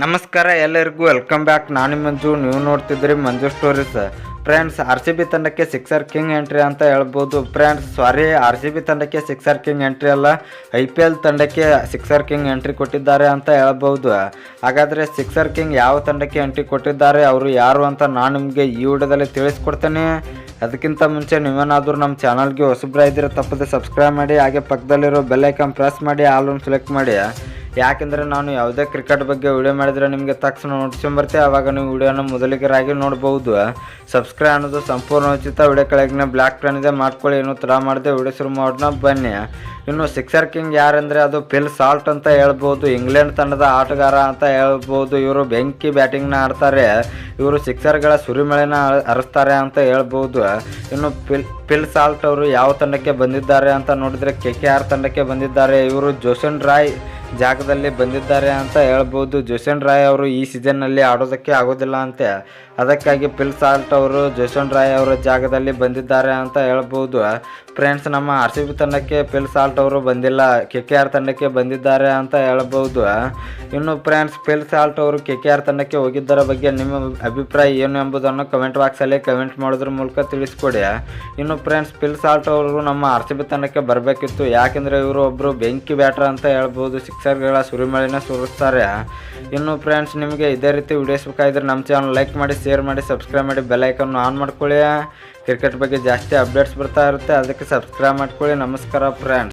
ನಮಸ್ಕಾರ ಎಲ್ಲರಿಗೂ welcome back. ನಾನು ಮಂಜು, ನೀವು ನೋಡ್ತಿದ್ರಿ ಮಂಜು ಸ್ಟೋರೀಸ್. ಫ್ರೆಂಡ್ಸ್, RCB ತಂಡಕ್ಕೆ ಸಿಕ್ಸರ್ ಕಿಂಗ್ ಎಂಟ್ರಿ ಅಂತ ಹೇಳ್ಬೋದು. ಫ್ರೆಂಡ್ಸ್ RCB ತಂಡಕ್ಕೆ ಸಿಕ್ಸರ್ ಕಿಂಗ್ ಎಂಟ್ರಿ ಅಲ್ಲ, IPL ತಂಡಕ್ಕೆ ಸಿಕ್ಸರ್ ಕಿಂಗ್ ಎಂಟ್ರಿ ಕೊಟ್ಟಿದ್ದಾರೆ ಅಂತ ಹೇಳ್ಬೋದು. ಹಾಗಾದರೆ ಸಿಕ್ಸರ್ ಕಿಂಗ್ ಯಾವ ತಂಡಕ್ಕೆ ಎಂಟ್ರಿ ಕೊಟ್ಟಿದ್ದಾರೆ, ಅವರು ಯಾರು ಅಂತ ನಾನು ನಿಮಗೆ ಈ ವಿಡಿಯೋದಲ್ಲಿ ತಿಳಿಸ್ಕೊಡ್ತೇನೆ. ಅದಕ್ಕಿಂತ ಮುಂಚೆ ನೀವೇನಾದರೂ ನಮ್ಮ ಚಾನಲ್ಗೆ ಹೊಸಬ್ರಾಗಿದ್ದರೆ ತಪ್ಪದೆ ಸಬ್ಸ್ಕ್ರೈಬ್ ಮಾಡಿ, ಹಾಗೆ ಪಕ್ಕದಲ್ಲಿರೋ ಬೆಲ್ ಐಕಾನ್ ಪ್ರೆಸ್ ಮಾಡಿ, ಆಲ್ ಒಂದು ಸೆಲೆಕ್ಟ್ ಮಾಡಿ. ಯಾಕೆಂದರೆ ನಾನು ಯಾವುದೇ ಕ್ರಿಕೆಟ್ ಬಗ್ಗೆ ವಿಡಿಯೋ ಮಾಡಿದರೆ ನಿಮಗೆ ತಕ್ಷಣ ನೋಟಿಫಿಕೇಶನ್ ಬರುತ್ತೆ, ಆವಾಗ ನೀವು ವಿಡಿಯೋನ ಮೊದಲಿಗರಾಗಿ ನೋಡ್ಬೋದು. ಸಬ್ಸ್ಕ್ರೈಬ್ ಅನ್ನೋದು ಸಂಪೂರ್ಣ ಉಚಿತ. ವಿಡಿಯೋ ಕೆಳಗಿನ ಬ್ಲ್ಯಾಕ್ ಪ್ಯಾನ್ ಇದೆ, ಮಾಡ್ಕೊಳ್ಳಿ. ಇನ್ನೂ ತಡ ಮಾಡದೆ ವಿಡಿಯೋ ಶುರು ಮಾಡೋಣ ಬನ್ನಿ. ಇನ್ನು ಸಿಕ್ಸರ್ ಕಿಂಗ್ ಯಾರಂದರೆ ಅದು ಫಿಲ್ ಸಾಲ್ಟ್ ಅಂತ ಹೇಳ್ಬೋದು. ಇಂಗ್ಲೆಂಡ್ ತಂಡದ ಆಟಗಾರ ಅಂತ ಹೇಳ್ಬೋದು. ಇವರು ಬೆಂಕಿ ಬ್ಯಾಟಿಂಗ್ನ ಆಡ್ತಾರೆ. ಇವರು ಸಿಕ್ಸರ್ಗಳ ಸುರಿಮಳೆನ ಹರಿಸ್ತಾರೆ ಅಂತ ಹೇಳ್ಬೋದು. ಇನ್ನು ಫಿಲ್ ಸಾಲ್ಟ್ ಅವರು ಯಾವ ತಂಡಕ್ಕೆ ಬಂದಿದ್ದಾರೆ ಅಂತ ನೋಡಿದರೆ KKR ತಂಡಕ್ಕೆ ಬಂದಿದ್ದಾರೆ. ಇವರು ಜೋಸನ್ ರಾಯ್ ಜಾಗದಲ್ಲಿ ಬಂದಿದ್ದಾರೆ ಅಂತ ಹೇಳ್ಬೋದು. ಜೋಸನ್ ರಾಯ್ ಅವರು ಈ ಸೀಸನ್ನಲ್ಲಿ ಆಡೋದಕ್ಕೆ ಆಗೋದಿಲ್ಲ ಅಂತೆ, ಅದಕ್ಕಾಗಿ ಫಿಲ್ ಸಾಲ್ಟ್ ಅವರು ಜೋಸನ್ ರಾಯ್ ಅವರ ಜಾಗದಲ್ಲಿ ಬಂದಿದ್ದಾರೆ ಅಂತ ಹೇಳ್ಬೋದು. ಫ್ರೆಂಡ್ಸ್, ನಮ್ಮ RCB ತಂಡಕ್ಕೆ ಫಿಲ್ ಸಾಲ್ಟ್ ಅವರು ಬಂದಿಲ್ಲ, KKR ತಂಡಕ್ಕೆ ಬಂದಿದ್ದಾರೆ ಅಂತ ಹೇಳ್ಬೋದು. ಇನ್ನು ಫ್ರೆಂಡ್ಸ್, ಫಿಲ್ ಸಾಲ್ಟ್ ಅವರು KKR ತಂಡಕ್ಕೆ ಹೋಗಿದ್ದರ ಬಗ್ಗೆ ನಿಮ್ಮ ಅಭಿಪ್ರಾಯ ಏನು ಎಂಬುದನ್ನು ಕಮೆಂಟ್ ಬಾಕ್ಸಲ್ಲಿ ಕಮೆಂಟ್ ಮಾಡೋದ್ರ ಮೂಲಕ ತಿಳಿಸ್ಕೊಡಿ. ಇನ್ನು ಫ್ರೆಂಡ್ಸ್, ಫಿಲ್ ಸಾಲ್ಟ್ ಅವರು ನಮ್ಮ RCB ತಂಡಕ್ಕೆ ಬರಬೇಕಿತ್ತು, ಯಾಕೆಂದರೆ ಇವರು ಒಬ್ಬರು ಬೆಂಕಿ ಬ್ಯಾಟರ್ ಅಂತ ಹೇಳ್ಬೋದು. ಸಿಕ್ಸರ್ಗಳ ಸುರಿಮಳೆನ ಸುರಿಸ್ತಾರೆ. ಇನ್ನು ಫ್ರೆಂಡ್ಸ್, ನಿಮಗೆ ಇದೇ ರೀತಿ ವಿಡಿಯೋಸ್ ಬೇಕಾಗಿದ್ದರೆ ನಮ್ಮ ಚಾನಲ್ ಲೈಕ್ ಮಾಡಿ, ಶೇರ್ ಮಾಡಿ, ಸಬ್ಸ್ಕ್ರೈಬ್ ಮಾಡಿ, ಬೆಲ್ ಐಕನ್ ಆನ್ ಮಾಡ್ಕೊಳ್ಳಿ. ಕ್ರಿಕೆಟ್ ಬಗ್ಗೆ ಜಾಸ್ತಿ ಅಪ್ಡೇಟ್ಸ್ ಬರ್ತಾ ಇರುತ್ತೆ, ಅದಕ್ಕೆ ಸಬ್ಸ್ಕ್ರೈಬ್ ಮಾಡ್ಕೊಳ್ಳಿ. ನಮಸ್ಕಾರ ಫ್ರೆಂಡ್ಸ್.